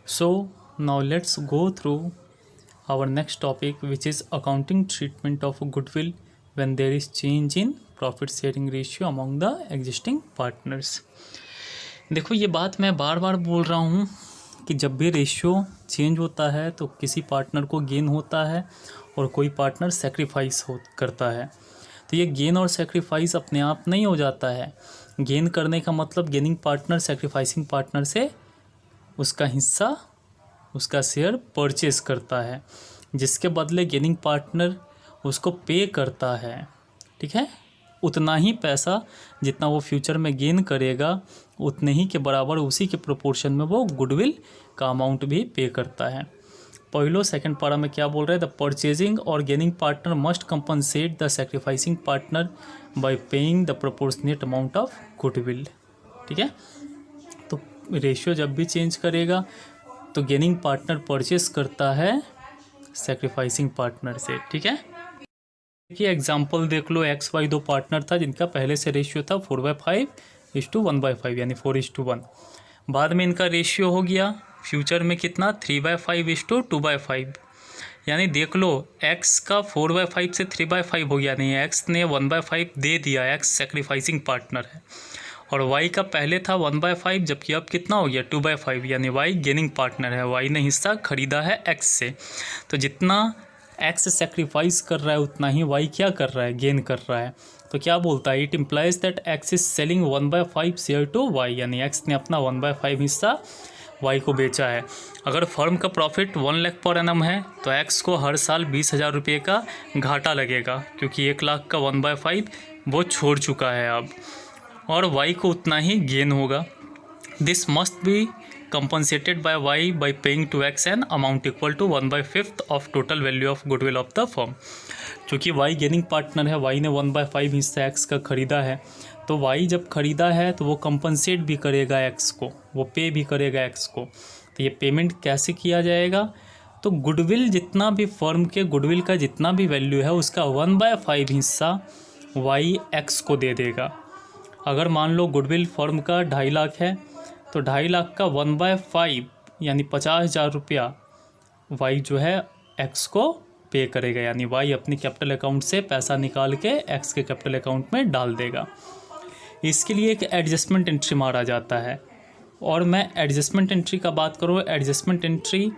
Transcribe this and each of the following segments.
So now let's go through our next topic, which is accounting treatment of goodwill when there is change in profit sharing ratio among the existing partners. देखो ये बात मैं बार बार बोल रहा हूँ कि जब भी रेशियो चेंज होता है तो किसी पार्टनर को गेन होता है और कोई पार्टनर सेक्रीफाइस करता है। तो ये गेन और सेक्रीफाइस अपने आप नहीं हो जाता है। गेन करने का मतलब गेनिंग पार्टनर सेक्रीफाइसिंग पार्टनर से उसका हिस्सा, उसका शेयर परचेस करता है, जिसके बदले गेनिंग पार्टनर उसको पे करता है। ठीक है, उतना ही पैसा जितना वो फ्यूचर में गेन करेगा उतने ही के बराबर, उसी के प्रोपोर्शन में वो गुडविल का अमाउंट भी पे करता है। पहलो सेकंड पारा में क्या बोल रहे हैं, द परचेजिंग और gaining partner must compensate the sacrificing partner by paying the proportionate amount of goodwill. ठीक है, तो रेशियो जब भी चेंज करेगा तो गेनिंग पार्टनर परचेस करता है सेक्रीफाइसिंग पार्टनर से। ठीक है, देखिए एग्जांपल देख लो, एक्स वाई दो पार्टनर था जिनका पहले से रेशियो था 4/5:1/5 यानी 4:1। बाद में इनका रेशियो हो गया फ्यूचर में कितना 3/5:2/5 यानी देख लो एक्स का 4/5 से 3/5 हो गया। नहीं, एक्स ने 1/5 दे दिया, एक्स सेक्रीफाइसिंग पार्टनर है, और वाई का पहले था 1/5 जबकि अब कितना हो गया 2/5 यानी वाई गेनिंग पार्टनर है, वाई ने हिस्सा खरीदा है एक्स से। तो जितना एक्स सेक्रीफाइस कर रहा है उतना ही वाई क्या कर रहा है, गेन कर रहा है। तो क्या बोलता है, it implies that X is selling 1/5 share to Y, यानी एक्स ने अपना 1/5 हिस्सा वाई को बेचा है। अगर फर्म का प्रॉफिट 1 लाख पर एनम है तो एक्स को हर साल 20,000 रुपये का घाटा लगेगा, क्योंकि 1 लाख का 1/5 वो छोड़ चुका है अब, और वाई को उतना ही गेन होगा। This must be compensated by y by paying to x an amount equal to 1/5 of total value of goodwill of the firm। क्योंकि y गेनिंग पार्टनर है, y ने 1/5 हिस्सा x का खरीदा है, तो y जब खरीदा है तो वो कंपनसेट भी करेगा x को, वो पे भी करेगा x को। तो ये पेमेंट कैसे किया जाएगा, तो गुडविल जितना भी फर्म के गुडविल का जितना भी वैल्यू है उसका 1/5 हिस्सा y x को दे देगा। अगर मान लो गुडविल फर्म का 2.5 लाख है तो 2.5 लाख का 1/5 यानी 50,000 रुपया वाई जो है एक्स को पे करेगा, यानी वाई अपनी कैपिटल अकाउंट से पैसा निकाल के एक्स के कैपिटल अकाउंट में डाल देगा। इसके लिए एक एडजस्टमेंट एंट्री मारा जाता है, और मैं एडजस्टमेंट एंट्री का बात करूँ, एडजस्टमेंट एंट्री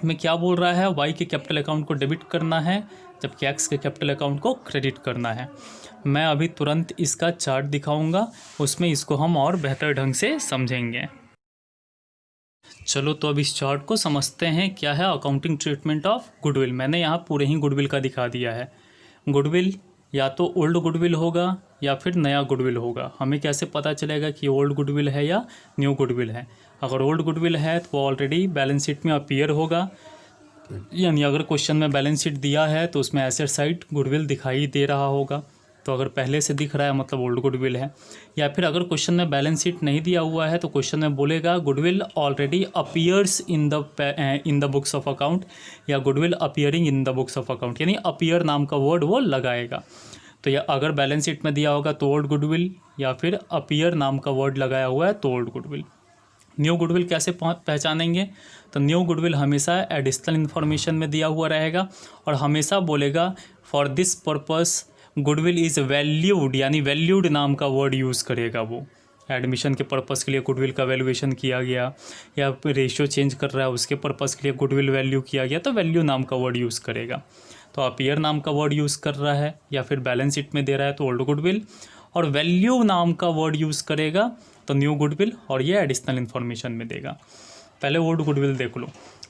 में क्या बोल रहा है, वाई के कैपिटल अकाउंट को डेबिट करना है जबकि एक्स के कैपिटल अकाउंट को क्रेडिट करना है। मैं अभी तुरंत इसका चार्ट दिखाऊंगा, उसमें इसको हम और बेहतर ढंग से समझेंगे। चलो तो अब इस चार्ट को समझते हैं क्या है अकाउंटिंग ट्रीटमेंट ऑफ गुडविल। मैंने यहाँ पूरे ही गुडविल का दिखा दिया है। गुडविल या तो ओल्ड गुडविल होगा या फिर नया गुडविल होगा। हमें कैसे पता चलेगा कि ओल्ड गुडविल है या न्यू गुडविल है? अगर ओल्ड गुडविल है तो वो ऑलरेडी बैलेंस शीट में अपीयर होगा, यानी अगर क्वेश्चन में बैलेंस शीट दिया है तो उसमें एसेट साइड गुडविल दिखाई दे रहा होगा। तो अगर पहले से दिख रहा है मतलब ओल्ड गुडविल है। या फिर अगर क्वेश्चन में बैलेंस शीट नहीं दिया हुआ है तो क्वेश्चन में बोलेगा goodwill already appears in the books of account, या goodwill appearing in the books of account, यानी अपीयर नाम का वर्ड वो लगाएगा। तो या अगर बैलेंस शीट में दिया होगा तो ओल्ड गुडविल, या फिर अपीयर नाम का वर्ड लगाया हुआ है तो ओल्ड गुडविल। न्यू गुडविल कैसे पहचानेंगे, तो न्यू गुडविल हमेशा एडिशनल इन्फॉर्मेशन में दिया हुआ रहेगा और हमेशा बोलेगा for this purpose goodwill is valued, यानी वैल्यूड नाम का वर्ड यूज़ करेगा। वो एडमिशन के पर्पस के लिए गुडविल का वैल्यूएशन किया गया, या रेशियो चेंज कर रहा है उसके पर्पस के लिए गुडविल वैल्यू किया गया, तो वैल्यू नाम का वर्ड यूज़ करेगा। तो अपीयर नाम का वर्ड यूज़ कर रहा है या फिर बैलेंस शीट में दे रहा है तो ओल्ड गुडविल, और वैल्यू नाम का वर्ड यूज़ करेगा तो न्यू गुडविल, और ये एडिशनल इन्फॉर्मेशन में देगा। पहले ओल्ड गुडविल देख लो।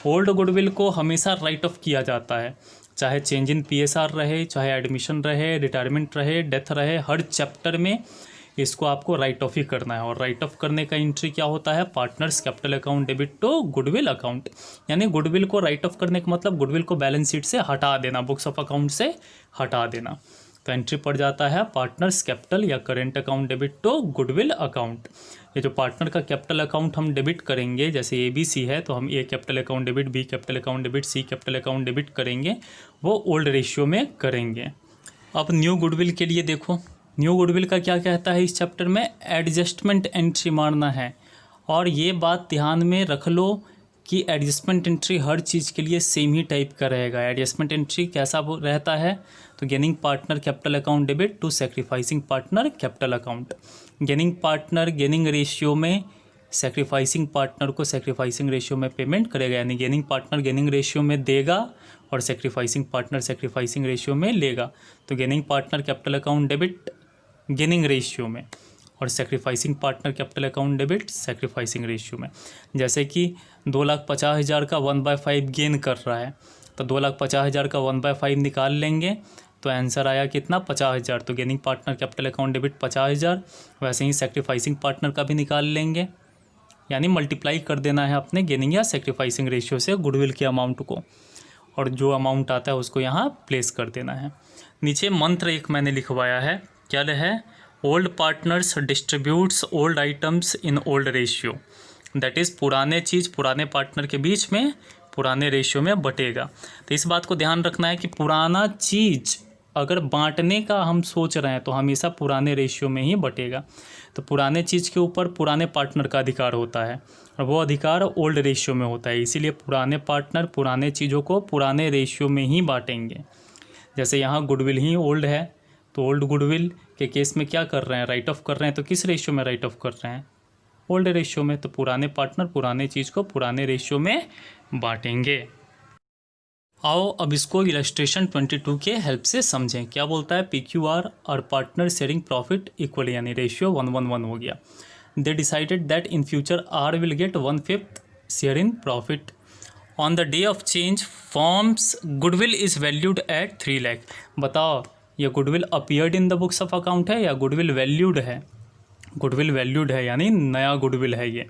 ओल्ड गुडविल को हमेशा राइट ऑफ किया जाता है, चाहे चेंज इन PSR रहे, चाहे एडमिशन रहे, रिटायरमेंट रहे, डेथ रहे, हर चैप्टर में इसको आपको राइट ऑफ ही करना है। और राइट ऑफ करने का एंट्री क्या होता है, partners capital account debit to goodwill account, यानी गुडविल को राइट ऑफ करने का मतलब गुडविल को बैलेंस शीट से हटा देना, बुक्स ऑफ अकाउंट से हटा देना। तो एंट्री पड़ जाता है पार्टनर्स कैपिटल या current account debit to goodwill account. ये जो पार्टनर का कैपिटल अकाउंट हम डेबिट करेंगे, जैसे ABC है तो हम A capital account debit, B capital account debit, C capital account debit करेंगे, वो ओल्ड रेशियो में करेंगे। अब न्यू गुडविल के लिए देखो, न्यू गुडविल का क्या कहता है इस चैप्टर में, एडजस्टमेंट एंट्री मारना है। और ये बात ध्यान में रख लो कि एडजस्टमेंट एंट्री हर चीज़ के लिए सेम ही टाइप का रहेगा। एडजस्टमेंट एंट्री कैसा रहता है, तो gaining partner capital account debit to sacrificing partner capital account. Gaining partner gaining ratio में सेक्रीफाइसिंग पार्टनर को सेक्रीफाइसिंग रेशियो में पेमेंट करेगा, यानी गेनिंग पार्टनर गेनिंग रेशियो में देगा और सेक्रीफाइसिंग पार्टनर सेक्रीफाइसिंग रेशियो में लेगा। तो gaining partner capital account debit gaining ratio में और sacrificing partner capital account debit sacrificing ratio में। जैसे कि 2,50,000 का 1/5 गेन कर रहा है, तो 2,50,000 का 1/5 निकाल लेंगे तो आंसर आया कितना, 50,000। तो gaining partner capital account debit 50,000। वैसे ही सेक्रीफाइसिंग पार्टनर का भी निकाल लेंगे, यानी मल्टीप्लाई कर देना है अपने गेनिंग या सेक्रीफाइसिंग रेशियो से गुडविल के अमाउंट को, और जो अमाउंट आता है उसको यहाँ प्लेस कर देना है। नीचे मंत्र एक मैंने लिखवाया है, क्या है, old partners distributes old items in old ratio, that is पुराने चीज़ पुराने पार्टनर के बीच में पुराने रेशियो में बटेगा। तो इस बात को ध्यान रखना है कि पुराना चीज़ अगर बांटने का हम सोच रहे हैं तो हमेशा पुराने रेशियो में ही बटेगा। तो पुराने चीज़ के ऊपर पुराने पार्टनर का अधिकार होता है और वो अधिकार ओल्ड रेशियो में होता है, इसीलिए पुराने पार्टनर पुराने चीज़ों को पुराने रेशियो में ही बांटेंगे। जैसे यहाँ गुडविल ही ओल्ड है, तो ओल्ड गुडविल के केस में क्या कर रहे हैं, राइट ऑफ कर रहे हैं, तो किस रेशियो में राइट ऑफ कर रहे हैं, ओल्ड रेशियो में। तो पुराने पार्टनर पुराने चीज़ को पुराने रेशियो में बांटेंगे। आओ अब इसको इलस्ट्रेशन 22 के हेल्प से समझें। क्या बोलता है, PQR और पार्टनर शेयरिंग प्रॉफिट इक्वल, यानी रेशियो 1:1 हो गया। They decided that in future R will get 1/5 share in profit. On the day of change forms goodwill is valued at 3 lakh. बताओ ये goodwill appeared in the books of account है या goodwill valued है? Goodwill valued है, यानी नया goodwill है। ये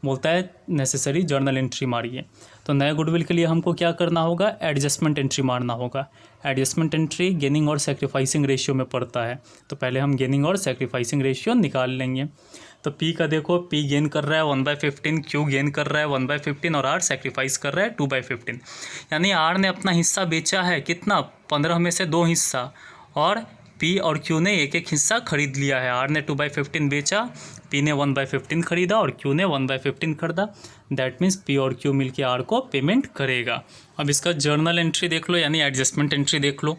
बोलता है नेसेसरी जर्नल एंट्री मारिए। तो नए गुडविल के लिए हमको क्या करना होगा, एडजस्टमेंट एंट्री मारना होगा। एडजस्टमेंट एंट्री गेनिंग और सेक्रीफाइसिंग रेशियो में पड़ता है, तो पहले हम गेनिंग और सेक्रीफाइसिंग रेशियो निकाल लेंगे। तो P का देखो, P गेन कर रहा है 1/15, Q गेन कर रहा है 1/15 और R सेक्रीफाइस कर रहा है 2/15। यानी R ने अपना हिस्सा बेचा है कितना, 15 में से 2 हिस्सा, और P और Q ने एक एक हिस्सा खरीद लिया है। R ने 2/15 बेचा, P ने 1/15 खरीदा और Q ने 1/15 खरीदा। दैट मीन्स P और Q मिलके R को पेमेंट करेगा। अब इसका जर्नल एंट्री देख लो, यानी एडजस्टमेंट एंट्री देख लो।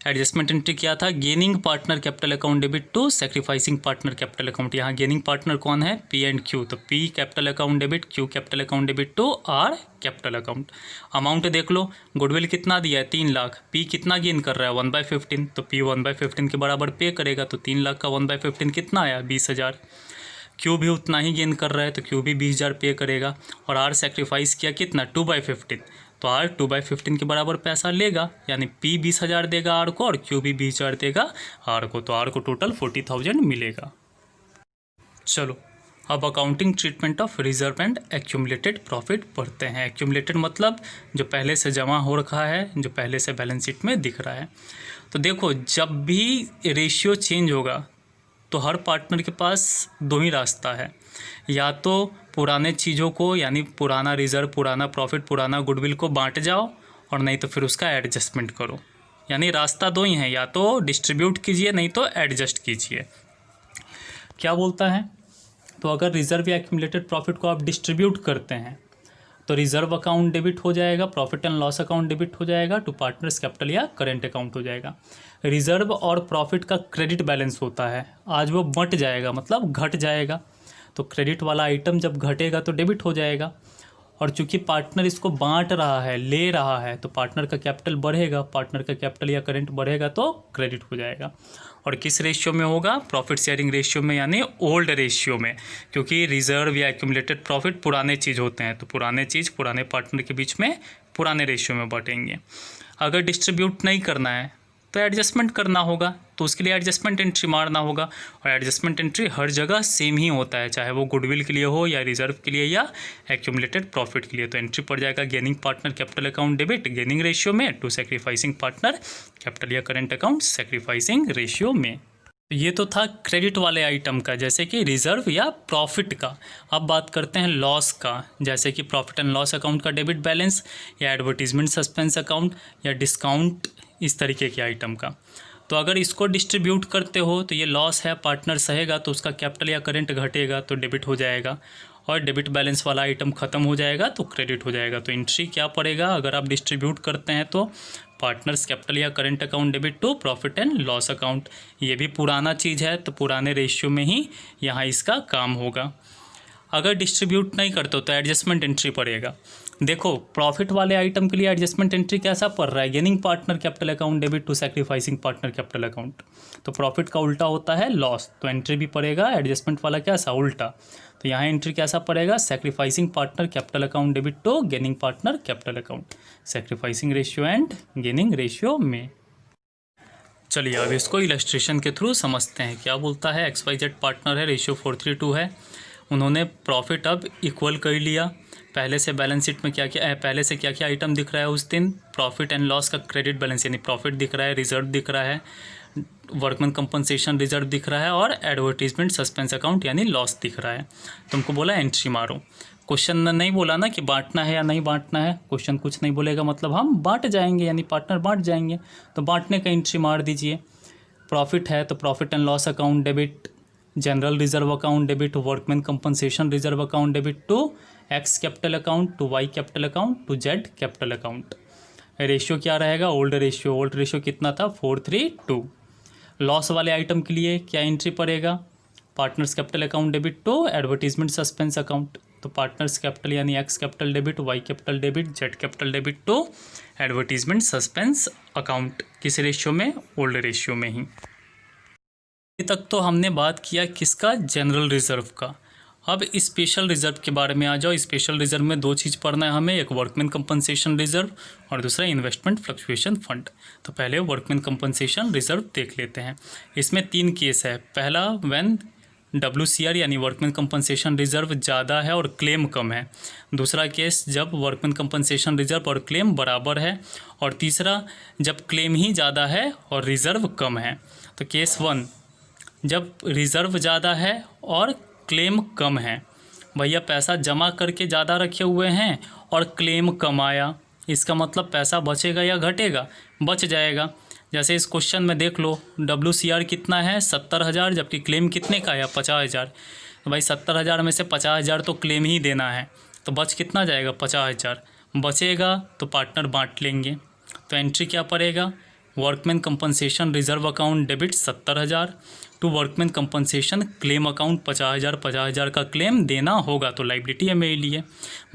एडजस्टमेंट एंट्री क्या था, gaining partner capital account debit to sacrificing partner capital account. यहाँ गेनिंग पार्टनर कौन है, P एंड Q, तो P capital account debit, Q capital account debit to R capital account. Amount देख लो, goodwill कितना दिया है, 3 लाख। P कितना गेन कर रहा है, 1/15, तो P 1/15 के बराबर पे करेगा, तो 3 लाख का 1/15 कितना आया, 20,000। Q भी उतना ही गेन कर रहा है, तो Q भी 20,000 पे करेगा। और R सेक्रीफाइस किया कितना, 2/15, तो R 2/15 के बराबर पैसा लेगा, यानी P 20,000 देगा R को और Q भी 20,000 देगा R को, तो R को टोटल 40,000 मिलेगा। चलो अब accounting treatment of reserve and accumulated profit पढ़ते हैं। एक्यूमुलेटेड मतलब जो पहले से जमा हो रखा है, जो पहले से बैलेंस शीट में दिख रहा है। तो देखो, जब भी रेशियो चेंज होगा तो हर पार्टनर के पास 2 ही रास्ता है, या तो पुराने चीज़ों को यानी पुराना रिजर्व पुराना प्रॉफिट पुराना गुडविल को बांट जाओ, और नहीं तो फिर उसका एडजस्टमेंट करो। यानी रास्ता 2 ही है, या तो डिस्ट्रीब्यूट कीजिए नहीं तो एडजस्ट कीजिए। क्या बोलता है, तो अगर रिजर्व या एक्यूमुलेटेड प्रॉफिट को आप डिस्ट्रीब्यूट करते हैं तो रिजर्व अकाउंट डेबिट हो जाएगा, profit and loss account debit हो जाएगा, टू पार्टनर्स कैपिटल या करेंट अकाउंट हो जाएगा। रिजर्व और प्रॉफिट का क्रेडिट बैलेंस होता है, आज वो बंट जाएगा मतलब घट जाएगा, तो क्रेडिट वाला आइटम जब घटेगा तो डेबिट हो जाएगा। और चूंकि पार्टनर इसको बांट रहा है, ले रहा है, तो पार्टनर का कैपिटल बढ़ेगा, पार्टनर का कैपिटल या करेंट बढ़ेगा तो क्रेडिट हो जाएगा। और किस रेशियो में होगा, प्रॉफिट शेयरिंग रेशियो में, यानी ओल्ड रेशियो में, क्योंकि रिजर्व या एक्यूमुलेटेड प्रॉफिट पुराने चीज़ होते हैं, तो पुराने चीज़ पुराने पार्टनर के बीच में पुराने रेशियो में बांटेंगे। अगर डिस्ट्रीब्यूट नहीं करना है तो एडजस्टमेंट करना होगा, तो उसके लिए एडजस्टमेंट एंट्री मारना होगा। और एडजस्टमेंट एंट्री हर जगह सेम ही होता है, चाहे वो गुडविल के लिए हो या रिजर्व के लिए या एक्यूमुलेटेड प्रॉफिट के लिए। तो एंट्री पड़ जाएगा gaining partner capital account debit gaining ratio में टू सेक्रीफाइसिंग पार्टनर कैपिटल या करेंट अकाउंट सेक्रीफाइसिंग रेशियो में। ये तो था क्रेडिट वाले आइटम का, जैसे कि रिजर्व या प्रॉफिट का। अब बात करते हैं लॉस का, जैसे कि प्रॉफिट एंड लॉस अकाउंट का डेबिट बैलेंस या एडवर्टीजमेंट सस्पेंस अकाउंट या डिस्काउंट, इस तरीके के आइटम का। तो अगर इसको डिस्ट्रीब्यूट करते हो तो ये लॉस है, पार्टनर सहेगा तो उसका कैपिटल या करेंट घटेगा तो डेबिट हो जाएगा। और डेबिट बैलेंस वाला आइटम ख़त्म हो जाएगा तो क्रेडिट हो जाएगा। तो एंट्री क्या पड़ेगा अगर आप डिस्ट्रीब्यूट करते हैं तो पार्टनर्स कैपिटल या current account debit to profit and loss account. ये भी पुराना चीज़ है तो पुराने रेशियो में ही यहाँ इसका काम होगा। अगर डिस्ट्रीब्यूट नहीं करते हो तो एडजस्टमेंट एंट्री पड़ेगा। देखो प्रॉफिट वाले आइटम के लिए एडजस्टमेंट एंट्री कैसा पड़ रहा है, gaining partner capital account debit to sacrificing partner capital account. तो प्रॉफिट का उल्टा होता है लॉस, तो एंट्री भी पड़ेगा एडजस्टमेंट वाला कैसा उल्टा। तो यहाँ एंट्री कैसा पड़ेगा, sacrificing partner capital account debit to gaining partner capital account, sacrificing ratio and gaining ratio में। चलिए अब इसको इलस्ट्रेशन के थ्रू समझते हैं। क्या बोलता है, XYZ पार्टनर है, रेशियो 4:3 है। उन्होंने प्रॉफिट अब इक्वल कर लिया। पहले से बैलेंस शीट में क्या क्या पहले से क्या क्या आइटम दिख रहा है उस दिन, प्रॉफिट एंड लॉस का क्रेडिट बैलेंस यानी प्रॉफिट दिख रहा है, रिजर्व दिख रहा है, वर्कमैन कंपनसेशन रिजर्व दिख रहा है और एडवर्टीजमेंट सस्पेंस अकाउंट यानी लॉस दिख रहा है। तुमको बोला एंट्री मारो। क्वेश्चन नहीं बोला ना कि बांटना है या नहीं बांटना है, क्वेश्चन कुछ नहीं बोलेगा मतलब हम बांट जाएंगे यानी पार्टनर बांट जाएंगे। तो बांटने का एंट्री मार दीजिए। प्रॉफिट है तो profit and loss account debit, general reserve account debit, workman compensation reserve account debit to X capital account to Y capital account to Z capital account. Ratio क्या रहेगा, ओल्ड रेशियो कितना था 4:3। Loss वाले item के लिए क्या entry पड़ेगा, partners capital account debit to advertisement suspense account. तो पार्टनर्स कैपिटल यानी X capital debit, Y capital debit, Z capital debit to advertisement suspense account. किस रेशियो में, ओल्ड रेशियो में ही। अभी तक तो हमने बात किया किसका, जनरल रिजर्व का। अब स्पेशल रिजर्व के बारे में आ जाओ। स्पेशल रिजर्व में दो चीज़ पढ़ना है हमें, एक वर्कमैन कंपनसेशन रिजर्व और दूसरा इन्वेस्टमेंट फ्लक्चुएशन फंड। तो पहले वर्कमैन कंपनसेशन रिजर्व देख लेते हैं। इसमें 3 केस है। पहला व्हेन WCR यानी वर्कमैन कंपनसेशन रिजर्व ज़्यादा है और क्लेम कम है। दूसरा केस जब वर्कमैन कंपनसेशन रिजर्व और क्लेम बराबर है। और तीसरा जब क्लेम ही ज़्यादा है और रिजर्व कम है। तो केस 1 जब रिजर्व ज़्यादा है और क्लेम कम है। भैया पैसा जमा करके ज़्यादा रखे हुए हैं और क्लेम कम आया, इसका मतलब पैसा बचेगा या घटेगा, बच जाएगा। जैसे इस क्वेश्चन में देख लो, WCR कितना है 70,000, जबकि क्लेम कितने का है 50,000। तो भाई 70,000 में से 50,000 तो क्लेम ही देना है, तो बच कितना जाएगा 50,000। बचेगा तो पार्टनर बांट लेंगे। तो एंट्री क्या पड़ेगा, workman compensation reserve account debit 70,000 to workman compensation claim account 50,000। 50,000 का क्लेम देना होगा तो लाइबिलिटी है मेरे लिए।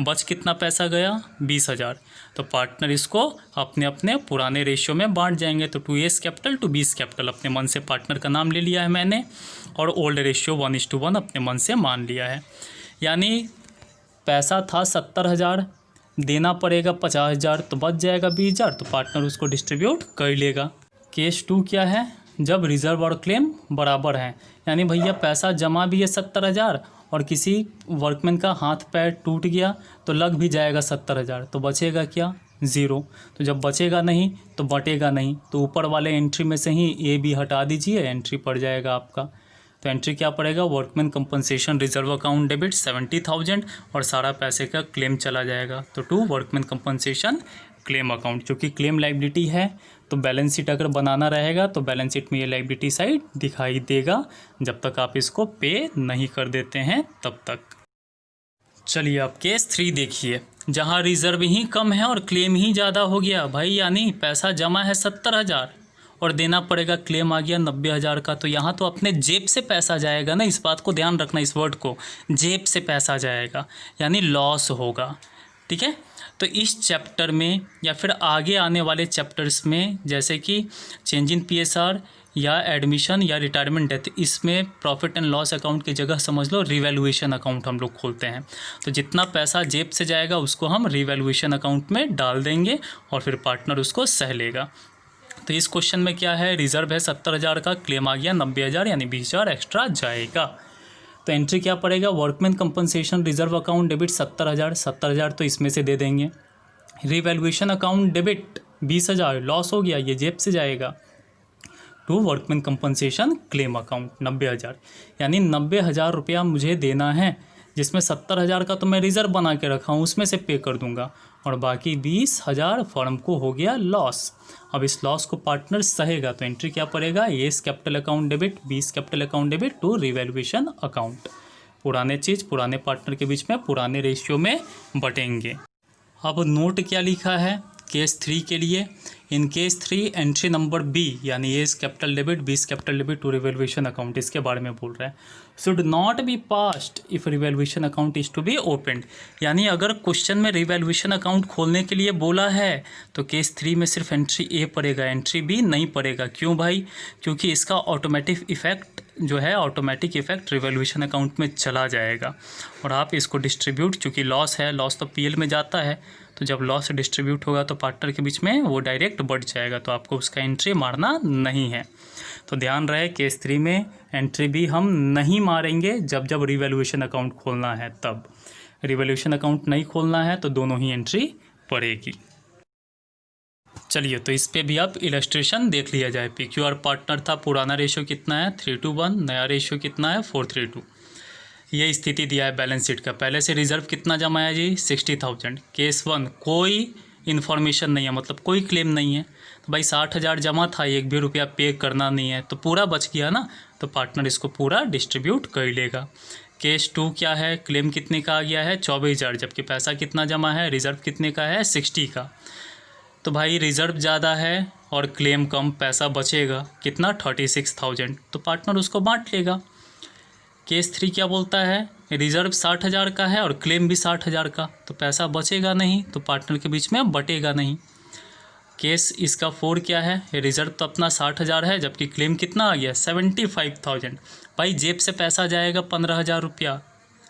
बच कितना पैसा गया 20,000। तो पार्टनर इसको अपने अपने पुराने रेशियो में बांट जाएंगे। तो 2S कैपिटल टू 20 कैपिटल अपने मन से पार्टनर का नाम ले लिया है मैंने, और ओल्ड रेशियो 1:1 अपने मन से मान लिया है। यानी पैसा था 70,000, देना पड़ेगा 50,000, तो बच जाएगा 20,000, तो पार्टनर उसको डिस्ट्रीब्यूट कर लेगा। केस 2 क्या है, जब रिजर्व और क्लेम बराबर हैं, यानी भैया पैसा जमा भी है 70,000 और किसी वर्कमैन का हाथ पैर टूट गया तो लग भी जाएगा 70,000, तो बचेगा क्या 0। तो जब बचेगा नहीं तो बटेगा नहीं, तो ऊपर वाले एंट्री में से ही A B हटा दीजिए, एंट्री पड़ जाएगा आपका। तो एंट्री क्या पड़ेगा, workman compensation reserve account debit 70,000 और सारा पैसे का क्लेम चला जाएगा। तो to workman compensation claim account, क्योंकि क्लेम लाइबिलिटी है तो बैलेंस शीट अगर बनाना रहेगा तो बैलेंस शीट में ये लाइबिलिटी साइड दिखाई देगा जब तक आप इसको पे नहीं कर देते हैं तब तक। चलिए अब केस 3 देखिए, जहां रिजर्व ही कम है और क्लेम ही ज़्यादा हो गया भाई, यानी पैसा जमा है 70,000 और देना पड़ेगा, क्लेम आ गया 90,000 का। तो यहाँ तो अपने जेब से पैसा जाएगा ना, इस बात को ध्यान रखना, इस वर्ड को, जेब से पैसा जाएगा यानी लॉस होगा। ठीक है, तो इस चैप्टर में या फिर आगे आने वाले चैप्टर्स में जैसे कि चेंज इन PSR या एडमिशन या रिटायरमेंट डेथ, इसमें प्रॉफिट एंड लॉस अकाउंट की जगह समझ लो रिवैल्यूएशन अकाउंट हम लोग खोलते हैं। तो जितना पैसा जेब से जाएगा उसको हम रिवैल्यूएशन अकाउंट में डाल देंगे और फिर पार्टनर उसको सह लेगा। तो इस क्वेश्चन में क्या है, रिजर्व है 70,000 का, क्लेम आ गया 90,000 यानी 20,000 एक्स्ट्रा जाएगा। तो एंट्री क्या पड़ेगा, workman compensation reserve account debit 70,000 तो इसमें से दे देंगे। रिवैल्यूएशन अकाउंट डेबिट 20,000 लॉस हो गया, ये जेब से जाएगा। To workman compensation claim account 90,000 यानी 90,000 रुपया मुझे देना है, जिसमें 70,000 का तो मैं रिजर्व बना के रखा हूँ उसमें से पे कर दूंगा, और बाकी 20,000 फर्म को हो गया लॉस। अब इस लॉस को पार्टनर सहेगा। तो एंट्री क्या पड़ेगा, S capital account debit 20 capital account debit to revaluation account. पुराने चीज़ पुराने पार्टनर के बीच में पुराने रेशियो में बटेंगे। अब नोट क्या लिखा है केस 3 के लिए, in case 3 entry number B यानी A is capital debit B is capital debit to revaluation account, इसके बारे में बोल रहा है। Should not be passed if revaluation account is to be opened, यानी अगर क्वेश्चन में रिवैल्यूएशन अकाउंट खोलने के लिए बोला है तो केस 3 में सिर्फ एंट्री ए पड़ेगा, एंट्री बी नहीं पड़ेगा। क्यों भाई? क्योंकि इसका ऑटोमेटिक इफेक्ट जो है ऑटोमेटिक इफेक्ट रिवैल्यूएशन अकाउंट में चला जाएगा और आप इसको डिस्ट्रीब्यूट, चूँकि लॉस है, लॉस तो पीएल में जाता है, तो जब लॉस डिस्ट्रीब्यूट होगा तो पार्टनर के बीच में वो डायरेक्ट बढ़ जाएगा, तो आपको उसका एंट्री मारना नहीं है। तो ध्यान रहे केस 3 में एंट्री भी हम नहीं मारेंगे जब जब रिवैल्यूएशन अकाउंट खोलना है, तब रिवैल्यूएशन अकाउंट नहीं खोलना है तो दोनों ही एंट्री पड़ेगी। चलिए तो इस पे भी आप इलस्ट्रेशन देख लिया जाए। PQR पार्टनर था, पुराना रेशियो कितना है 3:1, नया रेशियो कितना है 4:3। ये स्थिति दिया है बैलेंस शीट का। पहले से रिजर्व कितना जमा है जी 60,000। केस 1 कोई इन्फॉर्मेशन नहीं है, मतलब कोई क्लेम नहीं है, तो भाई 60,000 जमा था, एक भी रुपया पे करना नहीं है, तो पूरा बच गया ना, तो पार्टनर इसको पूरा डिस्ट्रीब्यूट कर लेगा। केस 2 क्या है, क्लेम कितने का आ गया है 24,000, जबकि पैसा कितना जमा है, रिजर्व कितने का है 60 का, तो भाई रिजर्व ज़्यादा है और क्लेम कम, पैसा बचेगा कितना 36,000, तो पार्टनर उसको बांट लेगा। केस 3 क्या बोलता है, रिजर्व 60,000 का है और क्लेम भी 60,000 का, तो पैसा बचेगा नहीं, तो पार्टनर के बीच में बटेगा नहीं। केस इसका 4 क्या है, रिजर्व तो अपना 60,000 है, जबकि क्लेम कितना आ गया 75,000, भाई जेब से पैसा जाएगा 15,000 रुपया,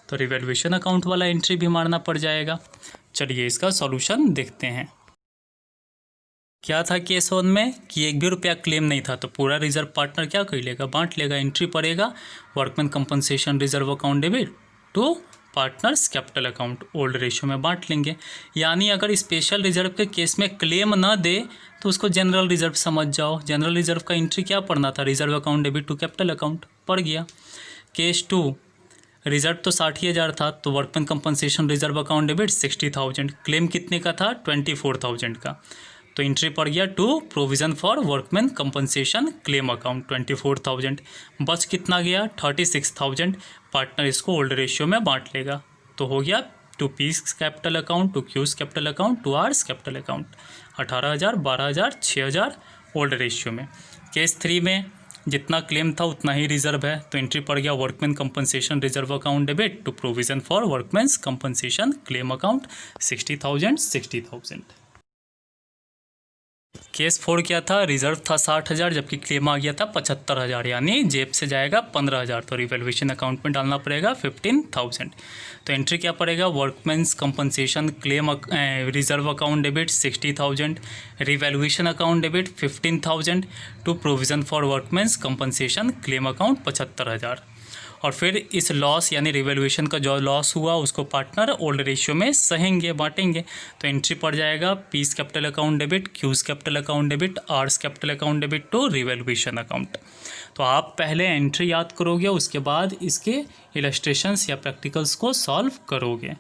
तो रिवैल्यूएशन अकाउंट वाला एंट्री भी मारना पड़ जाएगा। चलिए इसका सॉल्यूशन देखते हैं। क्या था केस 1 में कि एक भी रुपया क्लेम नहीं था, तो पूरा रिजर्व पार्टनर क्या कर लेगा, बांट लेगा, एंट्री पड़ेगा workman compensation reserve account debit to partners capital account, old ratio में बांट लेंगे। यानी अगर स्पेशल रिजर्व के केस में क्लेम ना दे तो उसको जनरल रिजर्व समझ जाओ। जनरल रिजर्व का एंट्री क्या पड़ना था, reserve account debit to capital account, पड़ गया। केस 2 रिजर्व तो 60,000 था, तो workman compensation reserve account debit 60,000, claim कितने का था 24,000 का, तो एंट्री पड़ गया to provision for workman compensation claim account 24,000, बच कितना गया 36,000, पार्टनर इसको ओल्ड रेशियो में बांट लेगा, तो हो गया to P's capital account, to Q's capital account, to R's capital account, 18,000, 12,000, 6,000 old ratio में। केस 3 में जितना क्लेम था उतना ही रिजर्व है, तो एंट्री पड़ गया workman compensation reserve account debit to provision for workmen's compensation claim account 60,000। Case 4 क्या था, रिजर्व था 60,000, जबकि क्लेम आ गया था 75,000, यानी जेब से जाएगा 15,000, तो रिवैल्यूएशन अकाउंट में डालना पड़ेगा 15,000, तो एंट्री क्या पड़ेगा workmen's compensation claim reserve account debit 60,000, revaluation account debit 15,000 to provision for workmen's compensation claim account 75,000, और फिर इस लॉस यानी रिवैल्यूएशन का जो लॉस हुआ उसको पार्टनर ओल्ड रेशियो में सहेंगे, बांटेंगे, तो एंट्री पड़ जाएगा P's capital account debit, Q's capital account debit, R's capital account debit to revaluation account. तो आप पहले एंट्री याद करोगे, उसके बाद इसके इलस्ट्रेशंस या प्रैक्टिकल्स को सॉल्व करोगे।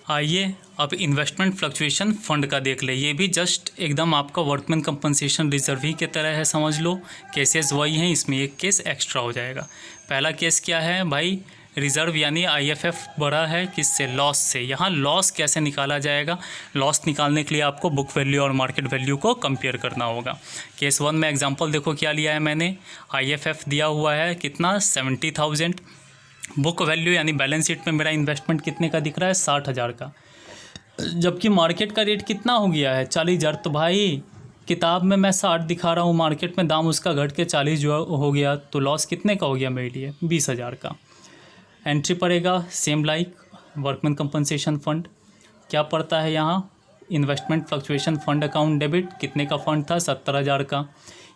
आइए अब इन्वेस्टमेंट फ्लक्चुएशन फंड का देख ले। ये भी जस्ट एकदम आपका वर्कमैन कंपनसेशन रिजर्व ही की तरह है, समझ लो, केसेस वही हैं, इसमें एक केस एक्स्ट्रा हो जाएगा। पहला केस क्या है भाई, रिजर्व यानी IFF बड़ा है किससे, लॉस से। यहाँ लॉस कैसे निकाला जाएगा, लॉस निकालने के लिए आपको बुक वैल्यू और मार्केट वैल्यू को कंपेयर करना होगा। केस 1 में एग्जाम्पल देखो क्या लिया है मैंने, IFF दिया हुआ है कितना 70,000, बुक वैल्यू यानी बैलेंस शीट में मेरा इन्वेस्टमेंट कितने का दिख रहा है 60,000 का, जबकि मार्केट का रेट कितना हो गया है 40,000, तो भाई किताब में मैं 60 दिखा रहा हूँ, मार्केट में दाम उसका घट के 40 जो हो गया, तो लॉस कितने का हो गया मेरे लिए 20,000 का। एंट्री पड़ेगा same like workman compensation fund, क्या पड़ता है यहाँ investment fluctuation fund account debit, कितने का फंड था 70,000 का,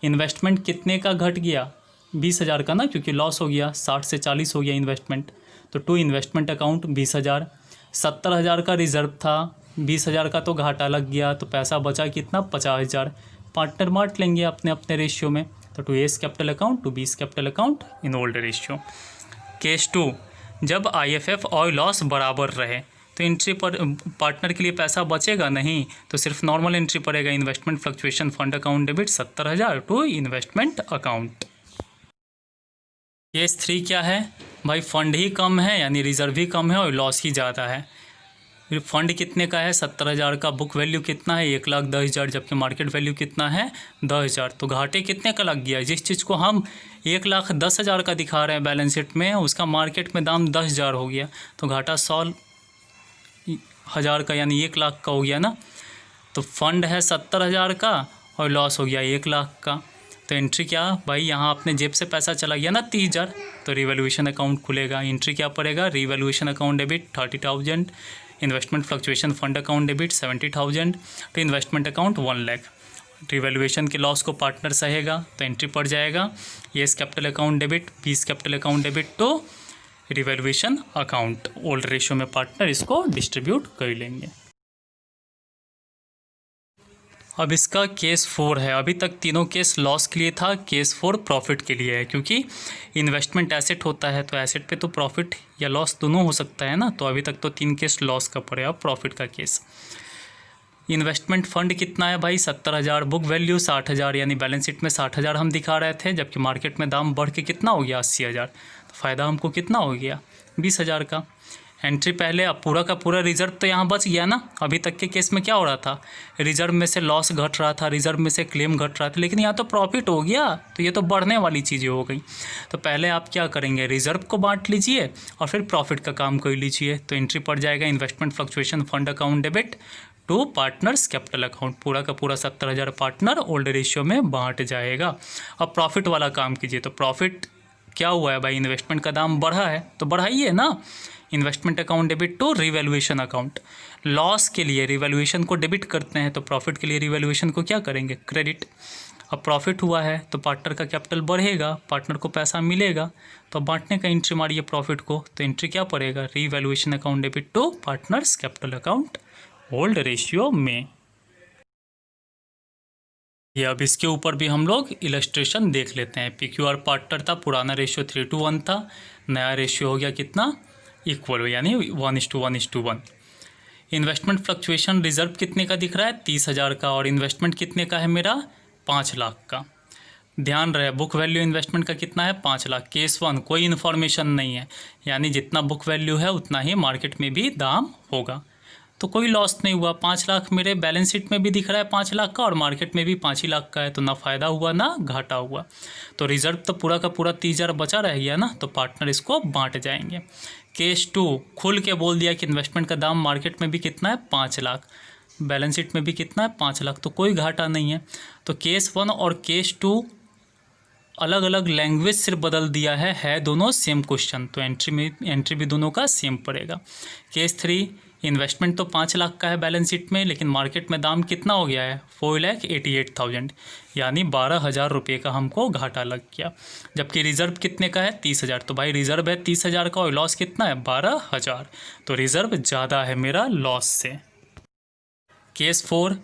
इन्वेस्टमेंट कितने का घट गया 20,000 का ना, क्योंकि लॉस हो गया 60 से 40 हो गया इन्वेस्टमेंट, तो टू इन्वेस्टमेंट अकाउंट 20,000, 70,000 का रिजर्व था, 20,000 का तो घाटा लग गया, तो पैसा बचा कितना 50,000, पार्टनर बांट लेंगे अपने अपने रेशियो में, तो to S capital account to B's capital account in old ratio. Case 2 जब IFF और लॉस बराबर रहे तो एंट्री पर पार्टनर के लिए पैसा बचेगा नहीं, तो सिर्फ नॉर्मल एंट्री पड़ेगा investment fluctuation fund account debit 70,000 to investment account. Case 3 क्या है भाई, फंड ही कम है यानी रिजर्व ही कम है और लॉस ही ज़्यादा है। फंड कितने का है 70,000 का, बुक वैल्यू कितना है 1,10,000, जबकि मार्केट वैल्यू कितना है 10,000। तो घाटे कितने का लग गया, जिस चीज़ को हम 1,10,000 का दिखा रहे हैं बैलेंस शीट में, उसका मार्केट में दाम 10,000 हो गया, तो घाटा 100,000 का यानी 1,00,000 का हो गया ना। तो फंड है 70,000 का और लॉस हो गया 1,00,000 का। तो एंट्री क्या भाई, यहाँ अपने जेब से पैसा चला गया ना 30,000, तो रिवैल्यूएशन अकाउंट खुलेगा। एंट्री क्या पड़ेगा, revaluation account debit 30,000, investment fluctuation fund account debit 70,000, तो इन्वेस्टमेंट अकाउंट 1,00,000। रिवैल्यूएशन के लॉस को पार्टनर सहेगा, तो एंट्री पड़ जाएगा S capital account debit, P's capital account debit to revaluation account. Old ratio में पार्टनर इसको डिस्ट्रीब्यूट कर लेंगे। अब इसका केस 4 है। अभी तक तीनों केस लॉस के लिए था, केस 4 प्रॉफिट के लिए है, क्योंकि इन्वेस्टमेंट एसेट होता है तो एसेट पे तो प्रॉफिट या लॉस दोनों हो सकता है ना। तो अभी तक तो 3 केस लॉस का पड़े, अब प्रॉफिट का केस। इन्वेस्टमेंट फंड कितना है भाई 70,000, बुक वैल्यू 60,000, यानी बैलेंस शीट में 60,000 हम दिखा रहे थे, जबकि मार्केट में दाम बढ़ के कितना हो गया 80,000, तो फ़ायदा हमको कितना हो गया 20,000 का। एंट्री पहले, अब पूरा का पूरा रिजर्व तो यहाँ बच गया ना। अभी तक के केस में क्या हो रहा था, रिजर्व में से लॉस घट रहा था, रिजर्व में से क्लेम घट रहा था, लेकिन यहाँ तो प्रॉफिट हो गया, तो ये तो बढ़ने वाली चीज़ें हो गई। तो पहले आप क्या करेंगे, रिजर्व को बांट लीजिए और फिर प्रॉफिट का काम कर लीजिए। तो एंट्री पड़ जाएगा investment fluctuation fund account debit to partners capital account. पूरा का पूरा 70,000 पार्टनर ओल्ड रेशियो में बांट जाएगा। अब प्रॉफिट वाला काम कीजिए। तो प्रॉफिट क्या हुआ है भाई, इन्वेस्टमेंट का दाम बढ़ा है तो बढ़ाइए ना। Investment account debit to revaluation account. Loss के लिए रिवैल्यूएशन को डेबिट करते हैं, तो प्रॉफिट के लिए रिवैल्यूएशन को क्या करेंगे, क्रेडिट। अब प्रॉफिट हुआ है तो पार्टनर का कैपिटल बढ़ेगा, पार्टनर को पैसा मिलेगा, तो अब बांटने का एंट्री मारिए प्रॉफिट को। तो एंट्री क्या पड़ेगा, revaluation account debit to partners capital account old ratio में। ये अब इसके ऊपर भी हम लोग इलस्ट्रेशन देख लेते हैं। PQR पार्टनर था, पुराना रेशियो 3:1 था, नया रेशियो हो गया कितना इक्वल, यानी 1:1:1। इन्वेस्टमेंट फ्लक्चुएशन रिजर्व कितने का दिख रहा है 30,000 का, और इन्वेस्टमेंट कितने का है मेरा 5,00,000 का। ध्यान रहे बुक वैल्यू इन्वेस्टमेंट का कितना है 5,00,000। केस 1 कोई इन्फॉर्मेशन नहीं है, यानी जितना बुक वैल्यू है उतना ही मार्केट में भी दाम होगा, तो कोई लॉस नहीं हुआ। 5,00,000 मेरे बैलेंस शीट में भी दिख रहा है 5,00,000 का, और मार्केट में भी 5,00,000 का है, तो ना फ़ायदा हुआ ना घाटा हुआ। तो रिजर्व तो पूरा का पूरा 30,000 बचा रह गया ना, तो पार्टनर इसको बांट जाएंगे। केस 2 खुल के बोल दिया कि इन्वेस्टमेंट का दाम मार्केट में भी कितना है 5,00,000, बैलेंस शीट में भी कितना है 5,00,000, तो कोई घाटा नहीं है। तो केस 1 और केस 2 अलग अलग लैंग्वेज सिर्फ बदल दिया है दोनों सेम क्वेश्चन, तो एंट्री भी दोनों का सेम पड़ेगा। केस 3 इन्वेस्टमेंट तो 5,00,000 का है बैलेंस शीट में, लेकिन मार्केट में दाम कितना हो गया है 4,88,000, यानी 12,000 रुपये का हमको घाटा लग गया। जबकि रिजर्व कितने का है 30,000, तो भाई रिजर्व है 30,000 का और लॉस कितना है 12,000, तो रिजर्व ज़्यादा है मेरा लॉस से। केस 4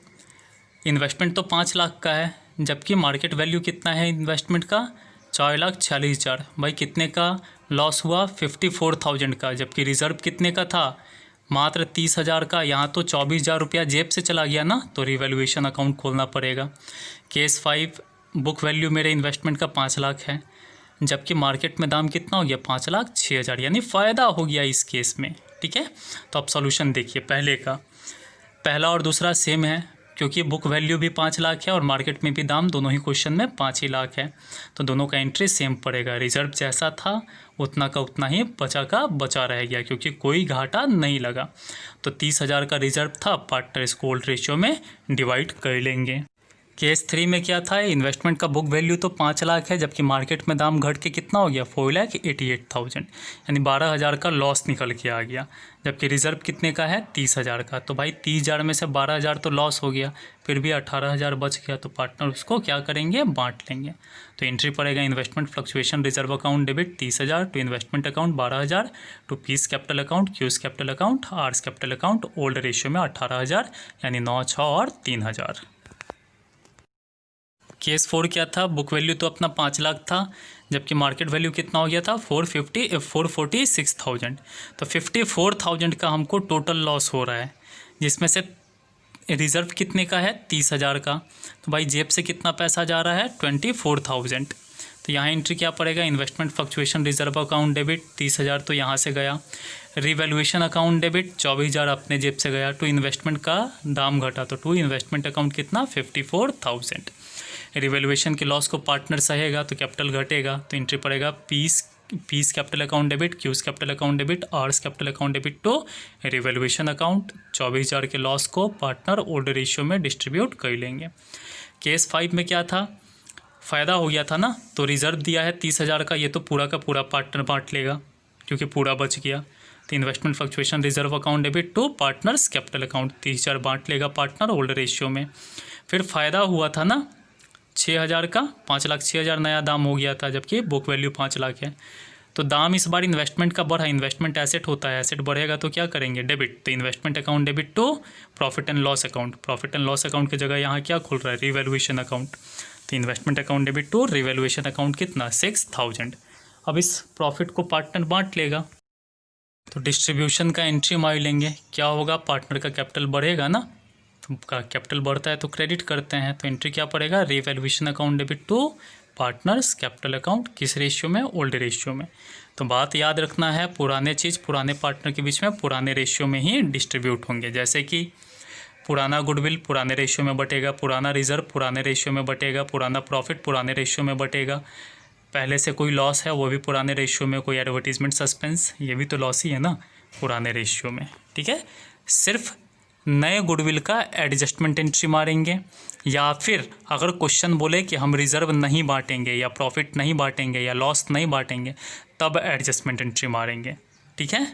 इन्वेस्टमेंट तो 5,00,000 का है, जबकि मार्केट वैल्यू कितना है इन्वेस्टमेंट का 4,46,000, भाई कितने का लॉस हुआ 54,000 का, जबकि रिजर्व कितने का था मात्र 30,000 का। यहाँ तो 24,000 रुपया जेब से चला गया ना, तो रिवैल्यूएशन अकाउंट खोलना पड़ेगा। केस 5 बुक वैल्यू मेरे इन्वेस्टमेंट का 5,00,000 है, जबकि मार्केट में दाम कितना हो गया 5,06,000, यानी फ़ायदा हो गया इस केस में। ठीक है, तो अब सॉल्यूशन देखिए। पहला और दूसरा सेम है, क्योंकि बुक वैल्यू भी 5,00,000 है और मार्केट में भी दाम दोनों ही क्वेश्चन में 5,00,000 है, तो दोनों का एंट्री सेम पड़ेगा। रिजर्व जैसा था उतना का उतना ही बचा का बचा रह गया, क्योंकि कोई घाटा नहीं लगा। तो 30,000 का रिजर्व था, पार्टनर इसको ओल्ड रेशियो में डिवाइड कर लेंगे। केस 3 में क्या था, इन्वेस्टमेंट का बुक वैल्यू तो 5,00,000 है, जबकि मार्केट में दाम घट के कितना हो गया 4,88,000, यानी 12,000 का लॉस निकल के आ गया। जबकि रिजर्व कितने का है 30,000 का, तो भाई 30,000 में से 12,000 तो लॉस हो गया, फिर भी 18,000 बच गया, तो पार्टनर उसको क्या करेंगे बांट लेंगे। तो एंट्री पड़ेगा investment fluctuation reserve account debit 30,000 to investment account 12,000 to P's capital account Q's capital account R's capital account old ratio में 18,000, यानी 9, 6 और 3,000। केस 4 क्या था, बुक वैल्यू तो अपना 5,00,000 था, जबकि मार्केट वैल्यू कितना हो गया था 446,000, तो 54,000 का हमको टोटल लॉस हो रहा है, जिसमें से रिजर्व कितने का है 30,000 का, तो भाई जेब से कितना पैसा जा रहा है 24,000, तो यहाँ एंट्री क्या पड़ेगा, investment fluctuation reserve account debit 30,000 तो यहाँ से गया, रिवैल्यूएशन अकाउंट डेबिट 24,000 अपने जेब से गया, टू इन्वेस्टमेंट का दाम घटा तो टू इन्वेस्टमेंट अकाउंट कितना 54,000। रिवैल्यूएशन के लॉस को पार्टनर सहेगा तो कैपिटल घटेगा, तो एंट्री पड़ेगा P's capital account debit, Q's capital account debit, R's capital account debit to revaluation account. 24,000 के लॉस को पार्टनर ओल्ड रेशियो में डिस्ट्रीब्यूट कर लेंगे। केस 5 में क्या था, फ़ायदा हो गया था ना, तो रिजर्व दिया है 30,000 का, ये तो पूरा का पूरा पार्टनर बांट लेगा क्योंकि पूरा बच गया। तो investment fluctuation reserve account debit to partners capital account, 30,000 बांट लेगा पार्टनर ओल्ड रेशियो में। फिर फ़ायदा हुआ था ना 6,000 का, 5,06,000 नया दाम हो गया था जबकि बुक वैल्यू 5 लाख है। तो दाम इस बार इन्वेस्टमेंट का बढ़ा, इन्वेस्टमेंट एसेट होता है, एसेट बढ़ेगा तो क्या करेंगे, डेबिट, तो investment account debit to profit and loss account, profit and loss account की जगह यहाँ क्या खुल रहा है, रिवैल्यूएशन अकाउंट। तो investment account debit to revaluation account कितना 6,000। अब इस प्रॉफिट को पार्टनर बांट लेगा, तो डिस्ट्रीब्यूशन का एंट्री मार लेंगे, क्या होगा, पार्टनर का कैपिटल बढ़ेगा ना, तो कैपिटल बढ़ता है तो क्रेडिट करते हैं, तो एंट्री क्या पड़ेगा, revaluation account debit to partners capital account, किस रेशियो में, ओल्ड रेशियो में। तो बात याद रखना है, पुराने चीज़ पुराने पार्टनर के बीच में पुराने रेशियो में ही डिस्ट्रीब्यूट होंगे। जैसे कि पुराना गुडविल पुराने रेशियो में बटेगा, पुराना रिजर्व पुराने रेशियो में बटेगा, पुराना प्रॉफिट पुराने रेशियो में बटेगा, पहले से कोई लॉस है वो भी पुराने रेशियो में, कोई एडवर्टीजमेंट सस्पेंस ये भी तो लॉस ही है ना पुराने रेशियो में। ठीक है, सिर्फ नए गुडविल का एडजस्टमेंट एंट्री मारेंगे, या फिर अगर क्वेश्चन बोले कि हम रिजर्व नहीं बांटेंगे या प्रॉफिट नहीं बांटेंगे या लॉस नहीं बांटेंगे तब एडजस्टमेंट एंट्री मारेंगे। ठीक है।